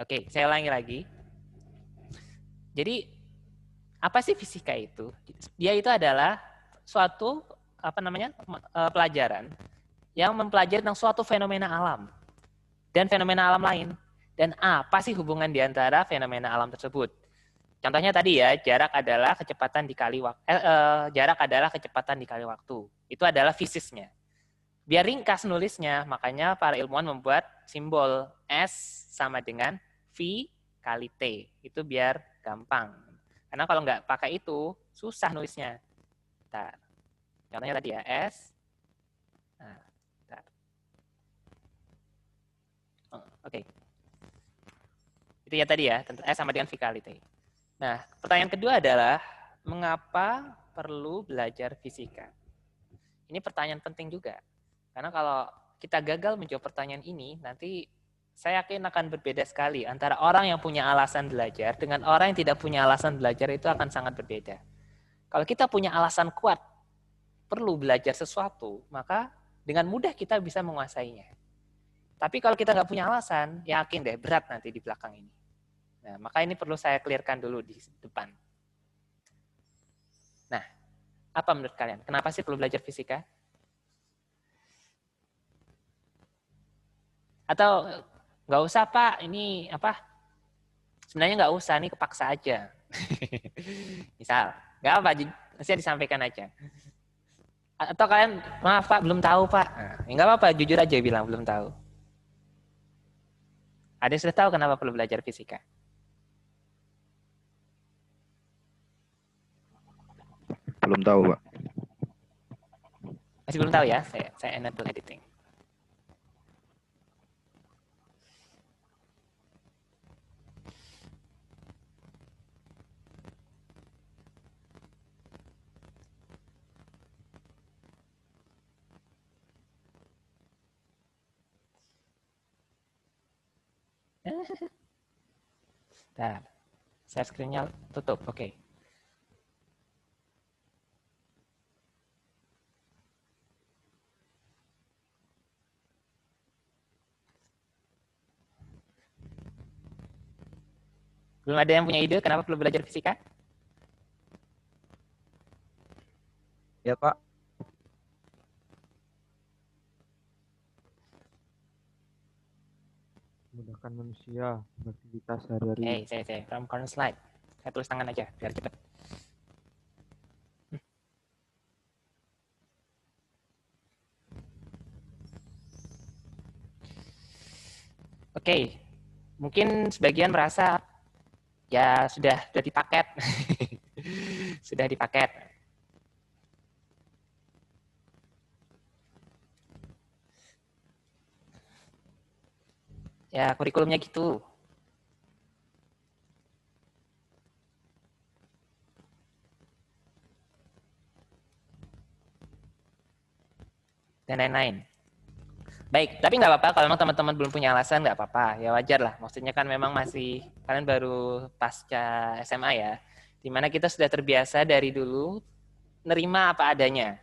Oke, saya ulangi lagi. Jadi apa sih fisika itu? Dia itu adalah suatu pelajaran yang mempelajari tentang suatu fenomena alam dan fenomena alam lain. Dan apa sih hubungan di antara fenomena alam tersebut? Contohnya tadi ya, jarak adalah kecepatan dikali waktu. Itu adalah fisiknya. Biar ringkas nulisnya, makanya para ilmuwan membuat simbol S sama dengan V kali T. Itu biar gampang. Karena kalau nggak pakai itu, susah nulisnya. Bentar. Contohnya tadi ya, S. Nah, Oke. Itu ya tadi ya, S sama dengan V kali T. Nah, pertanyaan kedua adalah, mengapa perlu belajar fisika? Ini pertanyaan penting juga. Karena kalau kita gagal menjawab pertanyaan ini, nanti saya yakin akan berbeda sekali antara orang yang punya alasan belajar dengan orang yang tidak punya alasan belajar, itu akan sangat berbeda. Kalau kita punya alasan kuat, perlu belajar sesuatu, maka dengan mudah kita bisa menguasainya. Tapi kalau kita nggak punya alasan, yakin deh berat nanti di belakang ini. Nah, maka ini perlu saya clearkan dulu di depan. Nah, apa menurut kalian? Kenapa sih perlu belajar fisika? Atau nggak usah Pak, ini apa? Sebenarnya nggak usah, ini kepaksa aja. Misal, nggak apa, saya disampaikan aja. Atau kalian, maaf Pak, belum tahu Pak. Nah, ya nggak apa-apa, jujur aja bilang belum tahu. Ada yang sudah tahu kenapa perlu belajar fisika? Belum tahu, Pak. Masih belum tahu ya? Saya enable editing. Nah, share screen-nya tutup. Oke. Belum ada yang punya ide kenapa perlu belajar fisika? Ya, Pak. Memudahkan manusia beraktivitas sehari-hari. Saya from current slide. Saya tulis tangan aja biar cepat. Oke, mungkin sebagian merasa ya sudah dipaket, sudah dipaket. Ya kurikulumnya gitu. Dan lain-lain. Baik, tapi nggak apa-apa kalau memang teman-teman belum punya alasan, nggak apa-apa, ya wajar lah. Maksudnya kan memang masih, kalian baru pasca SMA ya, dimana kita sudah terbiasa dari dulu nerima apa adanya.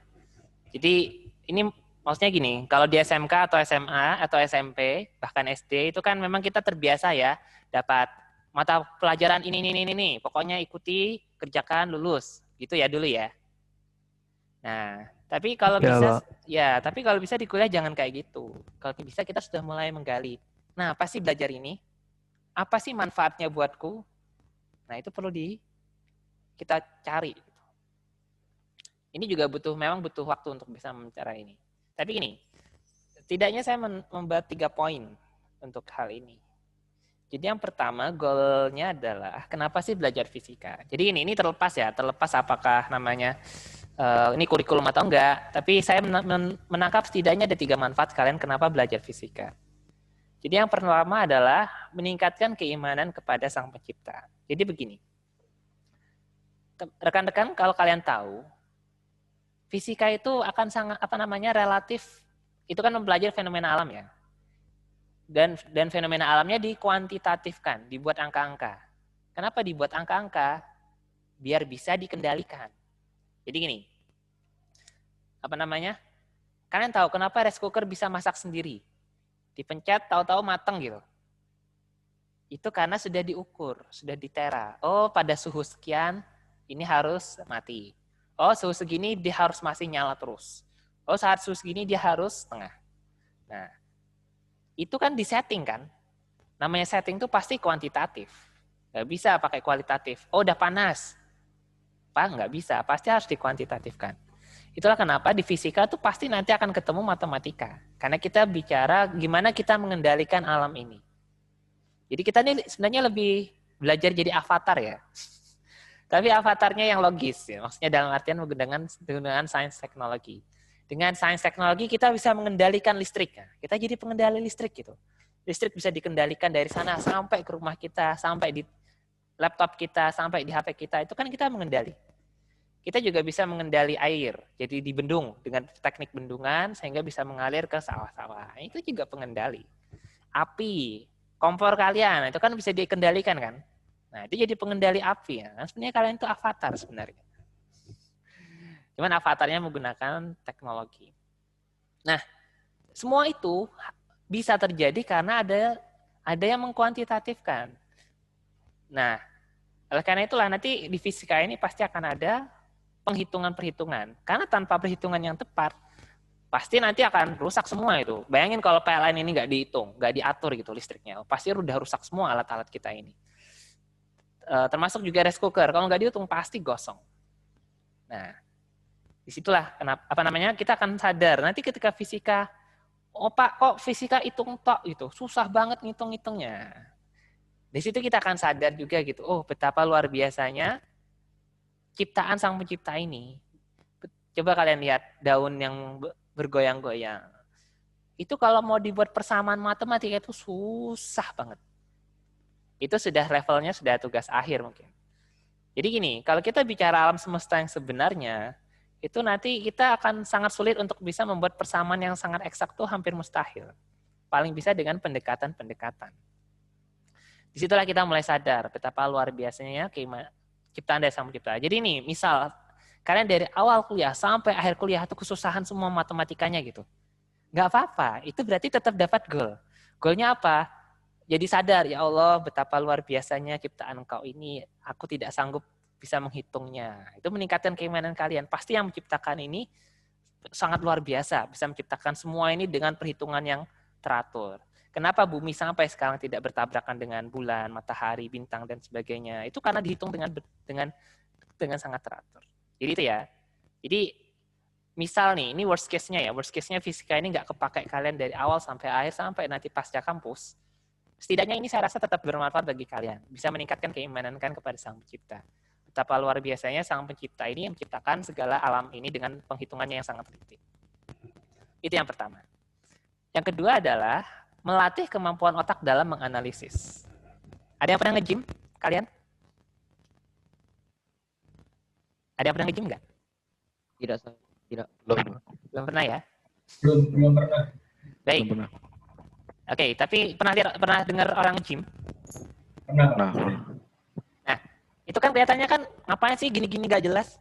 Jadi ini maksudnya gini, kalau di SMK atau SMA atau SMP, bahkan SD, itu kan memang kita terbiasa ya, dapat mata pelajaran ini, pokoknya ikuti, kerjakan, lulus, gitu ya dulu ya. Nah, tapi kalau bisa, tapi kalau bisa di kuliah jangan kayak gitu. Kalau bisa kita sudah mulai menggali. Nah, apa sih belajar ini? Apa sih manfaatnya buatku? Nah, itu perlu kita cari. Ini juga memang butuh waktu untuk bisa mencari ini. Tapi gini, setidaknya saya membuat 3 poin untuk hal ini. Jadi yang pertama, goalnya adalah kenapa sih belajar fisika? Jadi ini terlepas apakah namanya ini kurikulum atau enggak, tapi saya menangkap setidaknya ada 3 manfaat kalian kenapa belajar fisika. Jadi yang pertama adalah meningkatkan keimanan kepada Sang Pencipta. Jadi begini, rekan-rekan kalau kalian tahu, fisika itu akan sangat relatif, itu kan mempelajari fenomena alam ya. Dan fenomena alamnya dikuantitatifkan, dibuat angka-angka. Kenapa dibuat angka-angka? Biar bisa dikendalikan. Jadi gini, kalian tahu kenapa rice cooker bisa masak sendiri? Dipencet, tahu-tahu mateng gitu. Itu karena sudah diukur, sudah ditera. Oh, pada suhu sekian ini harus mati. Oh, suhu segini dia harus masih nyala terus. Oh, saat suhu segini dia harus setengah. Nah, itu kan disetting kan. Namanya setting itu pasti kuantitatif. Nggak bisa pakai kualitatif. Oh, udah panas. Pak, nggak bisa. Pasti harus dikuantitatifkan. Itulah kenapa di fisika tuh pasti nanti akan ketemu matematika. Karena kita bicara gimana kita mengendalikan alam ini. Jadi kita ini sebenarnya lebih belajar jadi avatar ya. Tapi avatarnya yang logis ya. Maksudnya dalam artian dengan sains teknologi. Dengan sains teknologi kita bisa mengendalikan listrik. Kita jadi pengendali listrik gitu. Listrik bisa dikendalikan dari sana sampai ke rumah kita, sampai di laptop kita, sampai di HP kita. Itu kan kita mengendali. Kita juga bisa mengendali air. Jadi dibendung dengan teknik bendungan sehingga bisa mengalir ke sawah-sawah. Itu juga pengendali. Api, kompor kalian, itu kan bisa dikendalikan kan? Nah, itu jadi pengendali api. Ya. Sebenarnya kalian itu avatar sebenarnya. Cuman avatarnya menggunakan teknologi. Nah, semua itu bisa terjadi karena ada yang mengkuantitatifkan. Nah, oleh karena itulah nanti di fisika ini pasti akan ada perhitungan-perhitungan. Karena tanpa perhitungan yang tepat, pasti nanti akan rusak semua itu. Bayangin kalau PLN ini nggak dihitung, nggak diatur gitu listriknya, pasti udah rusak semua alat-alat kita ini. Termasuk juga rice cooker, kalau nggak dihitung pasti gosong. Nah, disitulah kita akan sadar nanti ketika fisika, oh Pak, kok fisika hitung tok gitu, susah banget ngitung-ngitungnya. Di situ kita akan sadar juga gitu, oh betapa luar biasanya ciptaan sang pencipta ini. Coba kalian lihat daun yang bergoyang-goyang. Itu kalau mau dibuat persamaan matematika itu susah banget. Itu sudah levelnya sudah tugas akhir mungkin. Jadi gini, kalau kita bicara alam semesta yang sebenarnya, itu nanti kita akan sangat sulit untuk bisa membuat persamaan yang sangat eksak itu hampir mustahil. Paling bisa dengan pendekatan-pendekatan. Disitulah kita mulai sadar betapa luar biasanya ciptaan dari sang pencipta. Jadi nih, misal kalian dari awal kuliah sampai akhir kuliah itu kesusahan semua matematikanya gitu. Nggak apa-apa, itu berarti tetap dapat goal. Goalnya apa? Jadi sadar, ya Allah betapa luar biasanya ciptaan Engkau ini, aku tidak sanggup bisa menghitungnya. Itu meningkatkan keimanan kalian. Pasti yang menciptakan ini sangat luar biasa, bisa menciptakan semua ini dengan perhitungan yang teratur. Kenapa bumi sampai sekarang tidak bertabrakan dengan bulan, matahari, bintang dan sebagainya? Itu karena dihitung dengan sangat teratur. Jadi itu ya. Jadi misal nih, ini worst case-nya ya. Worst case-nya fisika ini nggak kepakai kalian dari awal sampai akhir sampai nanti pasca kampus. Setidaknya ini saya rasa tetap bermanfaat bagi kalian. Bisa meningkatkan keimanan kan kepada Sang Pencipta. Betapa luar biasanya Sang Pencipta ini yang menciptakan segala alam ini dengan penghitungannya yang sangat teliti. Itu yang pertama. Yang kedua adalah melatih kemampuan otak dalam menganalisis. Ada yang pernah nge-gym? Kalian? Ada yang pernah nge-gym nggak? Tidak. Belum pernah ya? Belum pernah. Baik. Belum pernah. Oke, tapi pernah dengar orang nge-gym? Pernah. Nah, itu kan kelihatannya kan ngapain sih gini-gini gak jelas?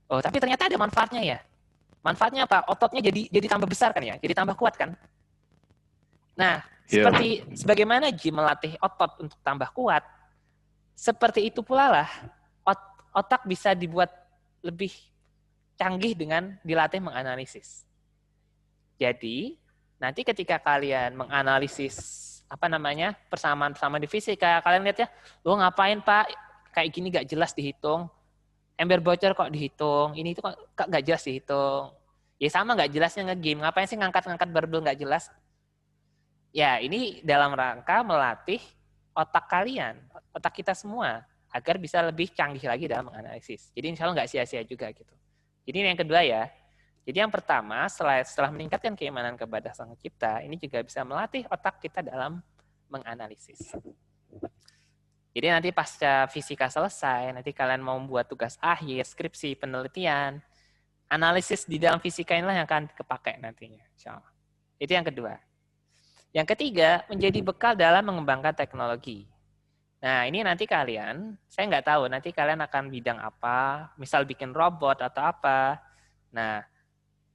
Oh, tapi ternyata ada manfaatnya ya. Manfaatnya apa? Ototnya jadi tambah besar kan ya? Jadi tambah kuat kan? Nah, seperti sebagaimana gym melatih otot untuk tambah kuat, seperti itu pula lah otak bisa dibuat lebih canggih dengan dilatih menganalisis. Jadi, nanti ketika kalian menganalisis persamaan-persamaan di fisika, kalian lihat ya, lo ngapain Pak, kayak gini gak jelas dihitung, ember bocor kok dihitung, ini itu kok gak jelas dihitung. Ya sama gak jelasnya nge-game, ngapain sih ngangkat-ngangkat barbel gak jelas? Ya, ini dalam rangka melatih otak kalian, otak kita semua, agar bisa lebih canggih lagi dalam menganalisis. Jadi insya Allah nggak sia-sia juga gitu. Jadi ini yang kedua ya. Jadi yang pertama, setelah meningkatkan keimanan kepada Sang Pencipta, ini juga bisa melatih otak kita dalam menganalisis. Jadi nanti pasca fisika selesai, nanti kalian mau membuat tugas akhir, skripsi, penelitian, analisis di dalam fisika inilah yang akan kepakai nantinya. Insya Allah. Itu yang kedua. Yang ketiga, menjadi bekal dalam mengembangkan teknologi. Nah, ini nanti kalian, saya nggak tahu, nanti kalian akan bidang apa, misal bikin robot atau apa. Nah,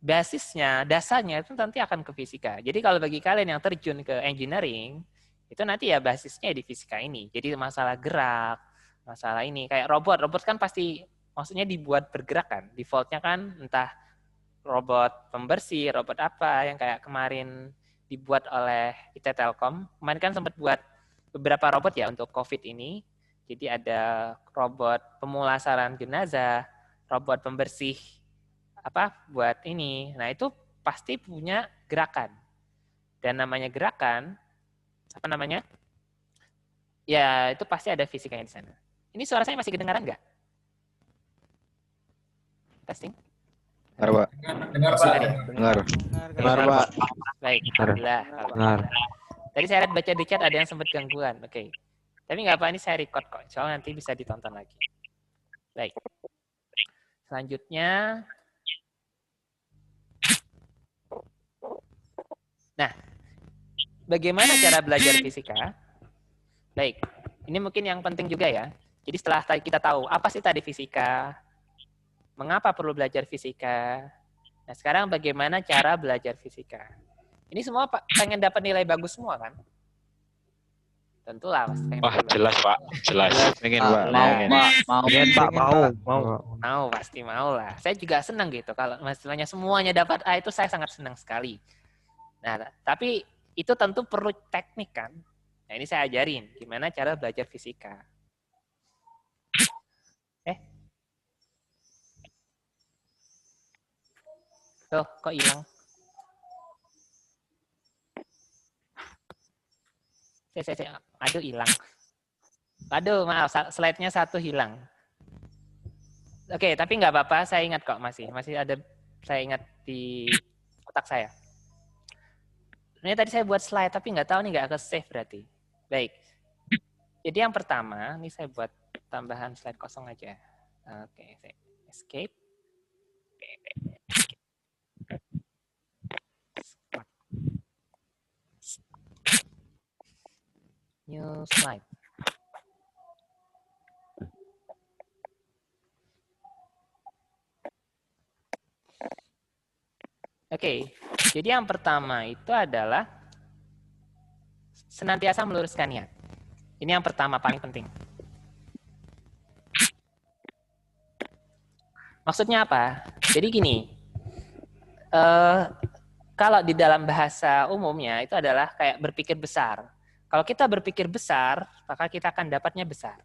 dasarnya itu nanti akan ke fisika. Jadi kalau bagi kalian yang terjun ke engineering, Itu nanti ya basisnya di fisika ini. Jadi masalah gerak, masalah ini. Kayak robot kan pasti maksudnya dibuat bergerak kan. Defaultnya kan entah robot pembersih, robot apa yang kayak kemarin dibuat oleh IT Telkom. Kemarin kan sempat buat beberapa robot ya untuk COVID ini. Jadi ada robot pemulasaran jenazah, robot pembersih apa buat ini. Nah, itu pasti punya gerakan. Dan namanya gerakan apa namanya? Ya, itu pasti ada fisikanya di sana. Ini suara saya masih kedengaran nggak? Testing. Dengar, Pak. Dengar, Pak. Dengar. Benar, Pak. Baik, alhamdulillah. Benar. Tadi saya lihat baca di chat ada yang sempat gangguan. Oke. Tapi nggak apa, ini saya record kok. Soalnya nanti bisa ditonton lagi. Baik. Selanjutnya. Nah, bagaimana cara belajar fisika? Baik, ini mungkin yang penting juga ya. Jadi setelah kita tahu apa sih tadi fisika, mengapa perlu belajar fisika, nah sekarang bagaimana cara belajar fisika. Ini semua pengen dapat nilai bagus semua kan? Tentulah. Wah, jelas Pak, jelas. Pengen, Pak. Mau, Pengen. Pak. Mau. Pengen, Pak, mau. Mau, pasti mau lah. Saya juga senang gitu. Kalau masalahnya semuanya dapat A itu saya sangat senang sekali. Nah, tapi itu tentu perlu teknik kan. Nah, ini saya ajarin gimana cara belajar fisika. Tuh, kok hilang? Aduh, hilang. Aduh, maaf, slide-nya satu hilang. Oke, tapi nggak apa-apa, saya ingat kok masih ada, saya ingat di otak saya. Ini tadi saya buat slide, tapi nggak tahu nih nggak ke-save berarti. Baik. Jadi yang pertama, ini saya buat tambahan slide kosong aja. Oke, saya escape. New slide. Oke, jadi yang pertama itu adalah senantiasa meluruskan niat. Ini yang pertama paling penting. Maksudnya apa? Jadi gini, kalau di dalam bahasa umumnya itu adalah kayak berpikir besar. Kalau kita berpikir besar, maka kita akan dapatnya besar.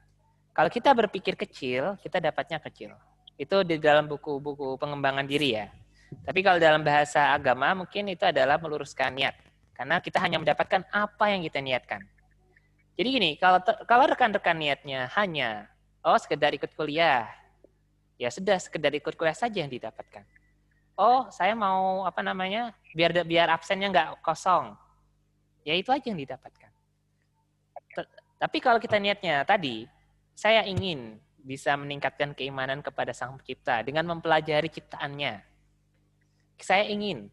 Kalau kita berpikir kecil, kita dapatnya kecil. Itu di dalam buku-buku pengembangan diri ya. Tapi kalau dalam bahasa agama mungkin itu adalah meluruskan niat. Karena kita hanya mendapatkan apa yang kita niatkan. Jadi gini, kalau rekan-rekan niatnya hanya sekedar ikut kuliah, ya sudah sekedar ikut kuliah saja yang didapatkan. Oh, saya mau biar absennya nggak kosong. Ya itu aja yang didapatkan. Tapi kalau kita niatnya tadi, saya ingin bisa meningkatkan keimanan kepada Sang Pencipta dengan mempelajari ciptaannya. Saya ingin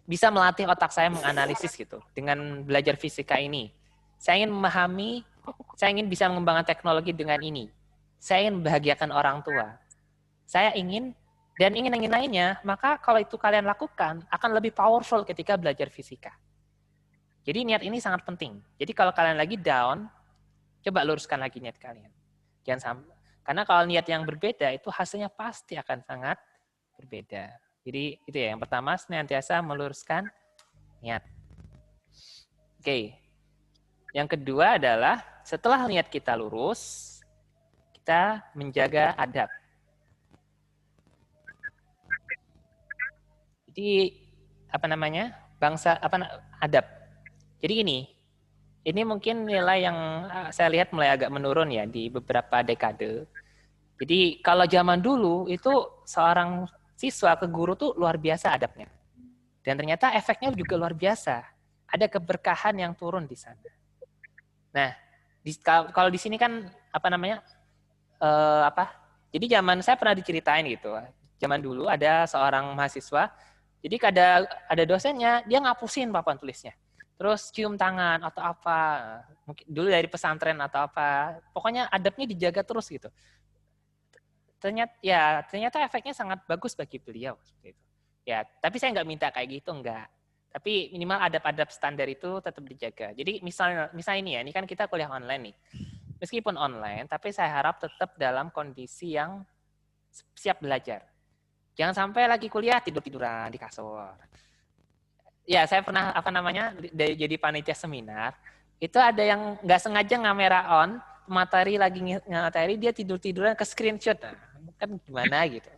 bisa melatih otak saya menganalisis gitu dengan belajar fisika ini. Saya ingin memahami, saya ingin bisa mengembangkan teknologi dengan ini. Saya ingin membahagiakan orang tua. Saya ingin lainnya, maka kalau itu kalian lakukan akan lebih powerful ketika belajar fisika. Jadi niat ini sangat penting. Jadi kalau kalian lagi down, coba luruskan lagi niat kalian. Jangan sampai, karena kalau niat yang berbeda itu hasilnya pasti akan sangat berbeda. Jadi itu ya, yang pertama senantiasa meluruskan niat. Oke. Yang kedua adalah setelah niat kita lurus, kita menjaga adab. Jadi adab. Jadi ini mungkin nilai yang saya lihat mulai agak menurun ya di beberapa dekade. Jadi kalau zaman dulu itu seorang siswa ke guru tuh luar biasa adabnya. Dan ternyata efeknya juga luar biasa. Ada keberkahan yang turun di sana. Nah, kalau di sini kan jadi zaman saya pernah diceritain gitu. Zaman dulu ada seorang mahasiswa, jadi ada dosennya, dia ngapusin papan tulisnya. Terus cium tangan atau apa. Mungkin dulu dari pesantren atau apa. Pokoknya adabnya dijaga terus gitu. Ternyata efeknya sangat bagus bagi beliau seperti itu. Ya, tapi saya nggak minta kayak gitu, enggak. Tapi minimal adab-adab standar itu tetap dijaga. Jadi misalnya ini kan kita kuliah online nih. Meskipun online, tapi saya harap tetap dalam kondisi yang siap belajar. Jangan sampai lagi kuliah tidur-tiduran di kasur. Ya, saya pernah jadi panitia seminar. Itu ada yang nggak sengaja kamera on, materi lagi materi dia tidur-tiduran ke screenshot. Nah, kan gimana gitu.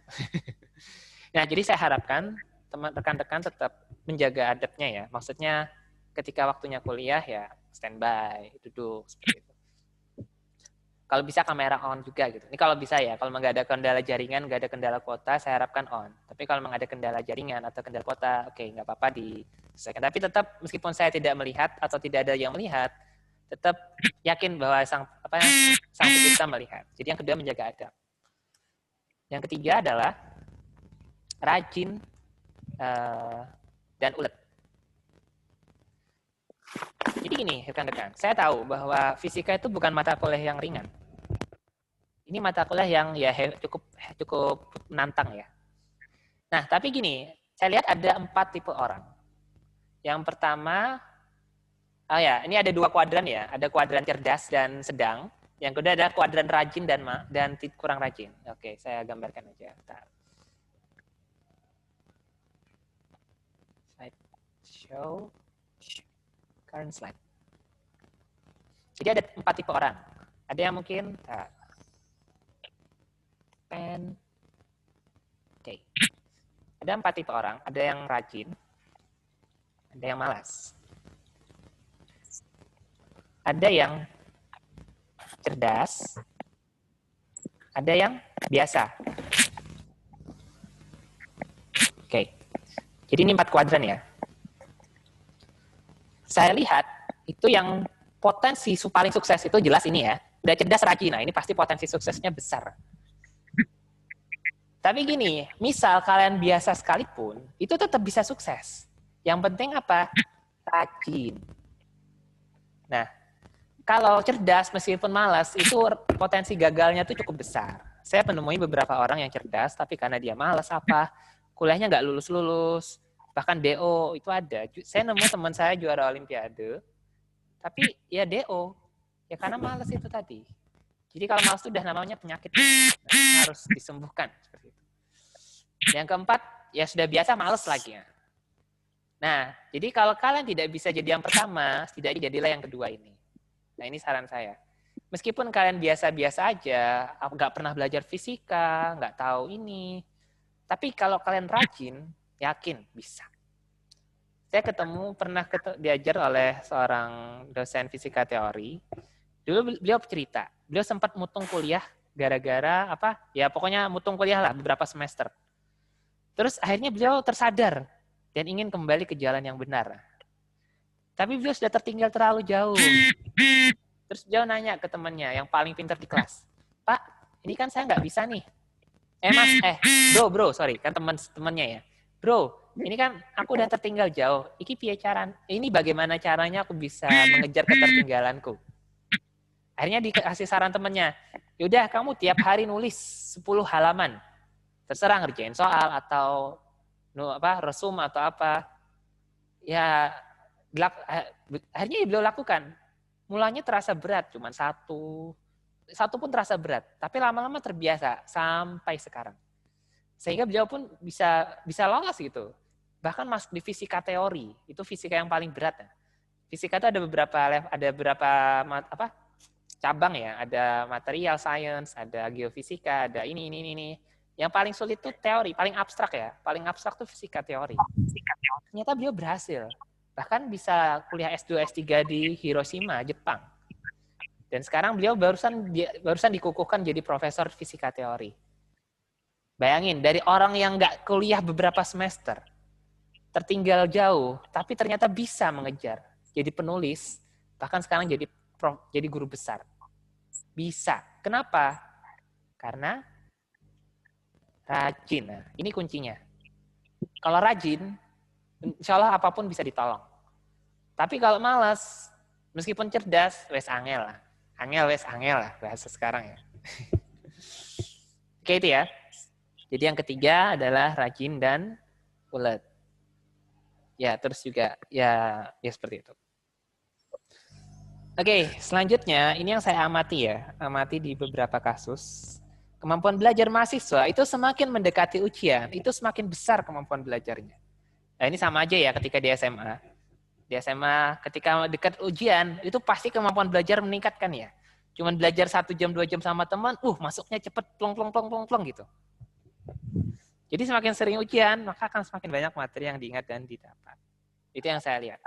Nah, jadi saya harapkan rekan-rekan tetap menjaga adabnya ya. Maksudnya ketika waktunya kuliah ya standby, duduk seperti itu. Kalau bisa kamera on juga gitu. Ini kalau bisa ya, kalau nggak ada kendala jaringan, nggak ada kendala kuota, saya harapkan on. Tapi kalau ada kendala jaringan atau kendala kuota, oke, nggak apa-apa disesuaikan. Tapi tetap meskipun saya tidak melihat atau tidak ada yang melihat, tetap yakin bahwa sang pencipta melihat. Jadi yang kedua menjaga adab. Yang ketiga adalah rajin dan ulet. Jadi gini, rekan-rekan, saya tahu bahwa fisika itu bukan mata kuliah yang ringan. Ini mata kuliah yang ya cukup menantang ya. Nah, tapi gini, saya lihat ada 4 tipe orang. Yang pertama, ini ada 2 kuadran ya, ada kuadran cerdas dan sedang. Yang kedua ada kuadran rajin dan kurang rajin. Oke, saya gambarkan aja. Bentar. Slide show. Current slide. Jadi ada 4 tipe orang. Ada yang mungkin pen. Oke. Ada 4 tipe orang. Ada yang rajin. Ada yang malas. Ada yang cerdas. Ada yang biasa. Oke. Jadi ini 4 kuadran ya. Saya lihat itu yang potensi paling sukses itu jelas ini ya. Udah cerdas rajin. Nah, ini pasti potensi suksesnya besar. Tapi gini, misal kalian biasa sekalipun, itu tetap bisa sukses. Yang penting apa? Rajin. Nah, kalau cerdas meskipun malas, itu potensi gagalnya tuh cukup besar. Saya menemui beberapa orang yang cerdas, tapi karena dia malas kuliahnya nggak lulus-lulus, bahkan DO itu ada. Saya nemu teman saya juara olimpiade, tapi ya DO, ya karena malas itu tadi. Jadi kalau malas itu udah namanya penyakit, harus disembuhkan. Seperti itu. Yang keempat, ya sudah biasa malas lagi. Nah, jadi kalau kalian tidak bisa jadi yang pertama, setidaknya jadilah yang kedua ini. Nah, ini saran saya. Meskipun kalian biasa-biasa aja, nggak pernah belajar fisika, nggak tahu ini, tapi kalau kalian rajin, yakin bisa. Saya pernah diajar oleh seorang dosen fisika teori. Dulu beliau cerita, beliau sempat mutung kuliah gara-gara ya pokoknya mutung kuliah lah beberapa semester. Terus akhirnya beliau tersadar dan ingin kembali ke jalan yang benar. Tapi beliau sudah tertinggal terlalu jauh. Terus beliau nanya ke temannya yang paling pintar di kelas, Pak, ini kan saya nggak bisa nih. Bro, sorry, kan temannya ya. Bro, ini kan aku udah tertinggal jauh. Ini bagaimana caranya aku bisa mengejar ketertinggalanku? Akhirnya dikasih saran temannya, yaudah kamu tiap hari nulis 10 halaman. Terserah ngerjain soal atau resum atau apa. Ya, akhirnya beliau lakukan. Mulanya terasa berat, cuma satu pun terasa berat. Tapi lama-lama terbiasa sampai sekarang. Sehingga beliau pun bisa lolos gitu. Bahkan masuk di fisika teori, itu fisika yang paling berat. Fisika itu ada beberapa cabang ya, ada material science, ada geofisika, ada ini. Yang paling sulit itu teori, paling abstrak ya. Paling abstrak itu fisika teori. Ternyata beliau berhasil. Bahkan bisa kuliah S2, S3 di Hiroshima, Jepang. Dan sekarang beliau barusan dikukuhkan jadi profesor fisika teori. Bayangin, dari orang yang nggak kuliah beberapa semester, tertinggal jauh, tapi ternyata bisa mengejar. Jadi penulis, bahkan sekarang jadi guru besar. Bisa. Kenapa? Karena rajin. Nah, ini kuncinya. Kalau rajin, insya Allah apapun bisa ditolong. Tapi kalau malas, meskipun cerdas, wes angel lah. Angel lah bahasa sekarang ya. Oke itu ya. Jadi yang ketiga adalah rajin dan ulet. Ya, terus juga ya seperti itu. Oke, selanjutnya ini yang saya amati di beberapa kasus. Kemampuan belajar mahasiswa itu semakin mendekati ujian, itu semakin besar kemampuan belajarnya. Nah, ini sama aja ya ketika di SMA. Di SMA ketika dekat ujian, itu pasti kemampuan belajar meningkat kan ya. Cuman belajar 1 jam, 2 jam sama teman, masuknya cepet, plong gitu. Jadi semakin sering ujian, maka akan semakin banyak materi yang diingat dan didapat. Itu yang saya lihat.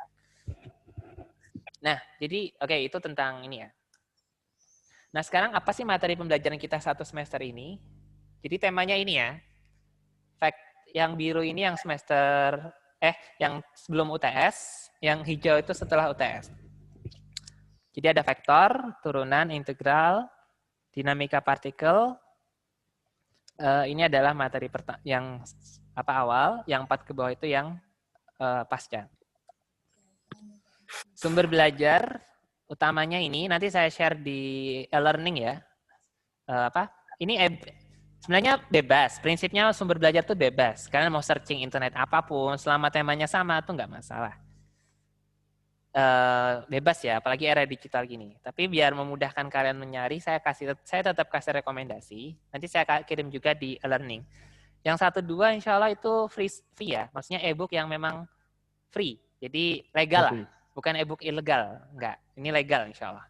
Nah, jadi itu tentang ini ya. Nah, sekarang apa sih materi pembelajaran kita 1 semester ini? Jadi temanya ini ya. Fact yang biru ini yang semester yang sebelum UTS, yang hijau itu setelah UTS. Jadi ada vektor, turunan, integral, dinamika partikel. Ini adalah materi yang awal, yang 4 ke bawah itu yang pasca. Sumber belajar utamanya ini nanti saya share di e-learning ya. Ini sebenarnya bebas. Prinsipnya sumber belajar itu bebas. Kalian mau searching internet apapun, selama temanya sama tuh nggak masalah. Bebas ya, apalagi era digital gini. Tapi biar memudahkan kalian mencari, saya tetap kasih rekomendasi. Nanti saya kirim juga di e-learning. Yang 1-2 insya Allah itu free ya. Maksudnya e-book yang memang free. Jadi legal lah. Bukan e-book ilegal. Enggak. Ini legal insya Allah.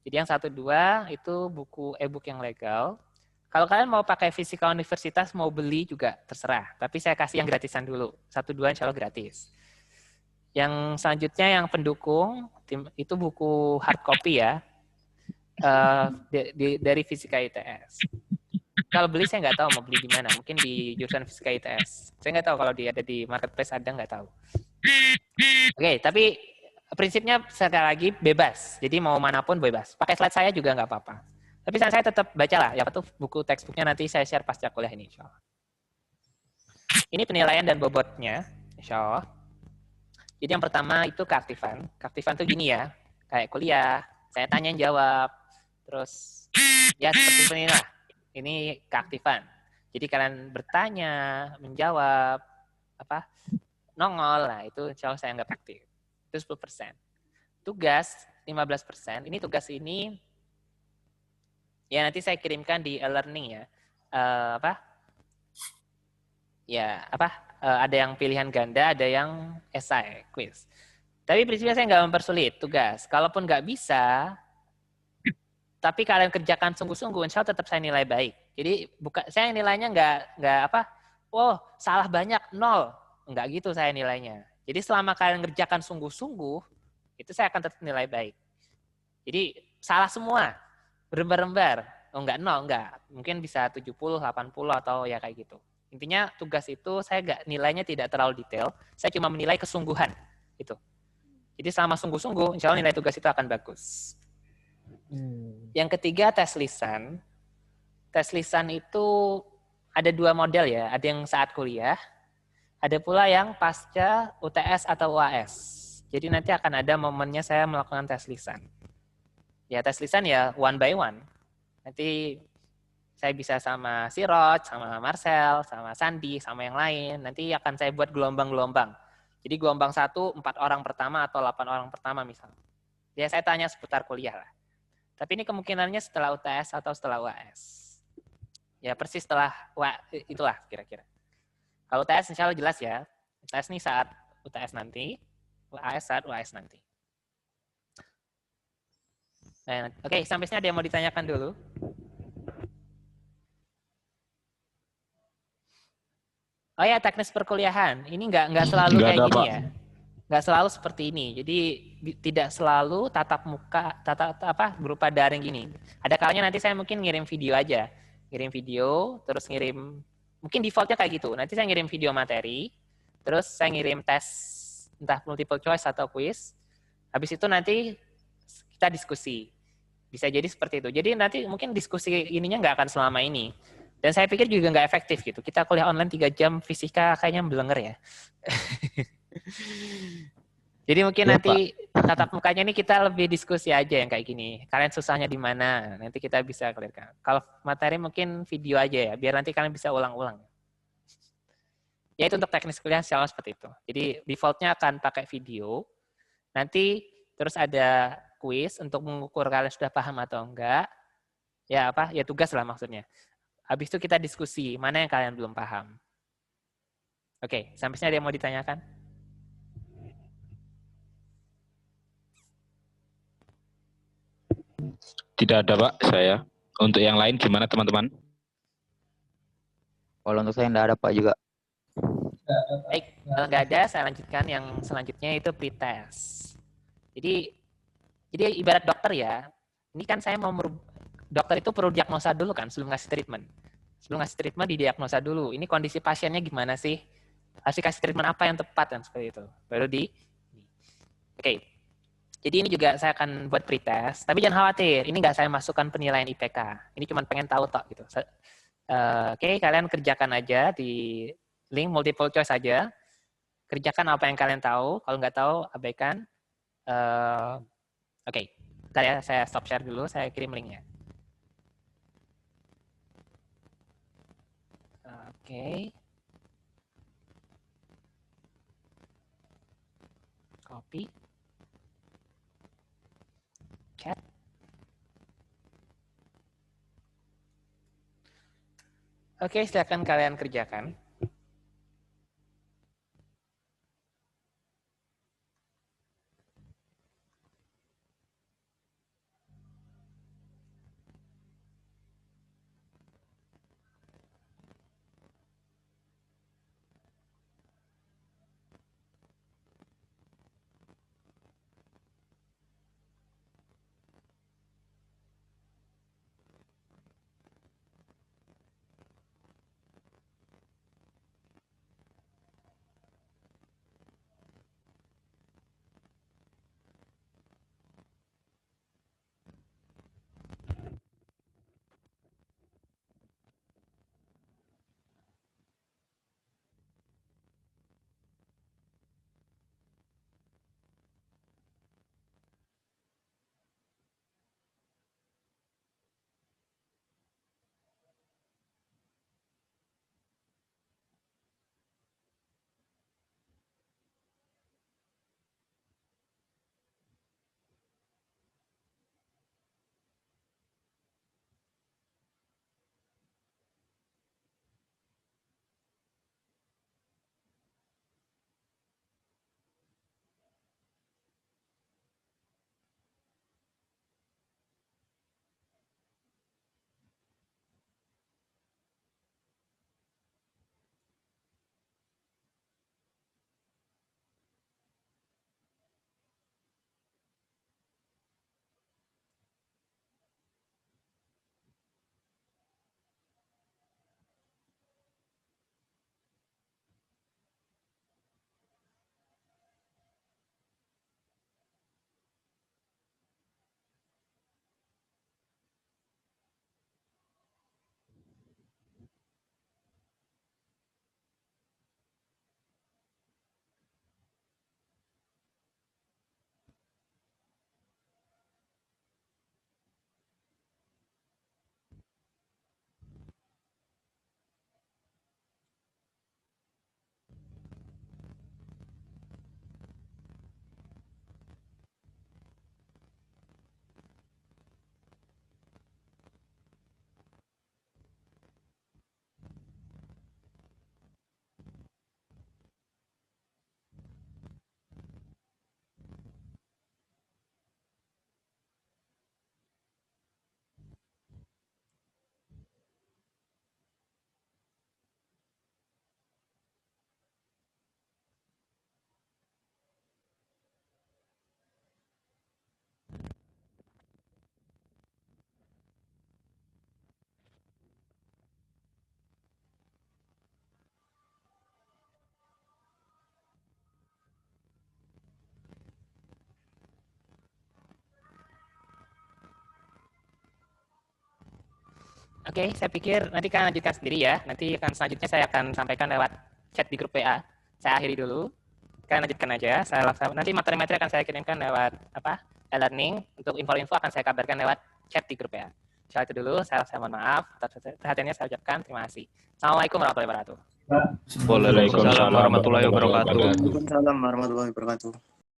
Jadi yang 1-2 itu buku e-book yang legal. Kalau kalian mau pakai fisika universitas, mau beli juga terserah. Tapi saya kasih yang gratisan dulu. 1-2 insya Allah gratis. Yang selanjutnya yang pendukung, itu buku hard copy ya. Dari fisika ITS. Kalau beli saya nggak tahu mau beli di mana. Mungkin di jurusan fisika ITS. Saya nggak tahu kalau ada di marketplace ada nggak tahu. Oke, tapi prinsipnya sekali lagi bebas. Jadi mau manapun bebas. Pakai slide saya juga nggak apa-apa. Tapi saya tetap baca lah. Ya, buku textbooknya nanti saya share pasca kuliah ini. Insya Allah. Ini penilaian dan bobotnya. Insya Allah. Jadi yang pertama itu keaktifan. Keaktifan tuh gini ya. Kayak kuliah. Saya tanya jawab. Terus ya seperti ini lah. Ini keaktifan. Jadi kalian bertanya, menjawab, nongol. Nah itu insya Allah saya anggap aktif. Itu 10%. Tugas 15%. Ini tugas ini ya nanti saya kirimkan di e-learning ya. Ada yang pilihan ganda, ada yang esai, quiz. Tapi prinsipnya saya nggak mempersulit tugas. Kalaupun nggak bisa, tapi kalian kerjakan sungguh-sungguh, insya Allah tetap saya nilai baik. Jadi saya nilainya nggak salah banyak 0. Nggak gitu saya nilainya. Jadi selama kalian kerjakan sungguh-sungguh, itu saya akan tetap nilai baik. Jadi salah semua, berembar-rembar. Enggak 0, enggak. Mungkin bisa 70, 80 atau ya kayak gitu. Intinya tugas itu saya nilainya tidak terlalu detail. Saya cuma menilai kesungguhan. Itu. Jadi selama sungguh-sungguh, insya Allah nilai tugas itu akan bagus. Yang ketiga, tes lisan. Tes lisan itu ada 2 model ya. Ada yang saat kuliah, ada pula yang pasca UTS atau UAS. Jadi nanti akan ada momennya saya melakukan tes lisan. Ya tes lisan ya one by one. Nanti saya bisa sama si Rod, sama Marcel, sama Sandi, sama yang lain. Nanti akan saya buat gelombang-gelombang. Jadi gelombang 1, 4 orang pertama atau 8 orang pertama misalnya. Ya saya tanya seputar kuliah lah. Tapi ini kemungkinannya setelah UTS atau setelah UAS. Ya persis setelah itulah kira-kira. Kalau UTS insya Allah jelas ya. UTS ini saat UTS nanti. UAS saat UAS nanti. Nah, oke, sampai sini ada yang mau ditanyakan dulu? Oh ya, teknis perkuliahan. Ini nggak selalu kayak gini ya. Nggak selalu seperti ini. Jadi tidak selalu tatap muka, berupa daring gini. Ada kalanya nanti saya mungkin ngirim video aja. Ngirim video, terus ngirim, mungkin defaultnya kayak gitu. Nanti saya ngirim video materi, terus saya ngirim tes, entah multiple choice atau quiz. Habis itu nanti kita diskusi. Bisa jadi seperti itu. Jadi nanti mungkin diskusi ininya nggak akan selama ini. Dan saya pikir juga nggak efektif gitu. Kita kuliah online 3 jam fisika kayaknya belenger ya. Jadi mungkin nanti tatap mukanya ini kita lebih diskusi aja yang kayak gini. Kalian susahnya di mana? Nanti kita bisa clearkan. Kalau materi mungkin video aja ya, biar nanti kalian bisa ulang-ulang. Ya itu untuk teknis kuliah selalu seperti itu. Jadi defaultnya akan pakai video. Nanti terus ada quiz untuk mengukur kalian sudah paham atau enggak. Ya apa? Ya tugas lah maksudnya. Habis itu kita diskusi mana yang kalian belum paham. Oke, sampai sini ada yang mau ditanyakan? Tidak ada Pak, saya. Untuk yang lain gimana teman-teman? Kalau untuk saya enggak ada Pak juga. Baik, kalau nggak ada, saya lanjutkan yang selanjutnya itu pretest. Jadi ibarat dokter ya. Ini kan saya mau dokter itu perlu diagnosa dulu kan sebelum ngasih treatment. Sebelum ngasih treatment didiagnosa dulu. Ini kondisi pasiennya gimana sih? Harus kasih treatment apa yang tepat dan seperti itu. Baru Oke. Jadi ini juga saya akan buat pretest. Tapi jangan khawatir, ini nggak saya masukkan penilaian IPK. Ini cuma pengen tahu tok gitu. Oke, kalian kerjakan aja di link multiple choice aja. Kerjakan apa yang kalian tahu. Kalau nggak tahu, abaikan. Oke, bentar ya, saya stop share dulu. Saya kirim linknya. Oke. Copy. Chat. Oke, silakan kalian kerjakan. Oke, saya pikir nanti kalian lanjutkan sendiri ya. Nanti akan selanjutnya saya akan sampaikan lewat chat di grup WA. Saya akhiri dulu. Kalian lanjutkan aja. Nanti materi-materi akan saya kirimkan lewat e-learning. Untuk info-info akan saya kabarkan lewat chat di grup WA. Soal itu dulu, saya mohon maaf. Perhatiannya saya ucapkan terima kasih. Assalamualaikum warahmatullahi wabarakatuh. Mbak. Waalaikumsalam warahmatullahi wabarakatuh. Waalaikumsalam warahmatullahi wabarakatuh.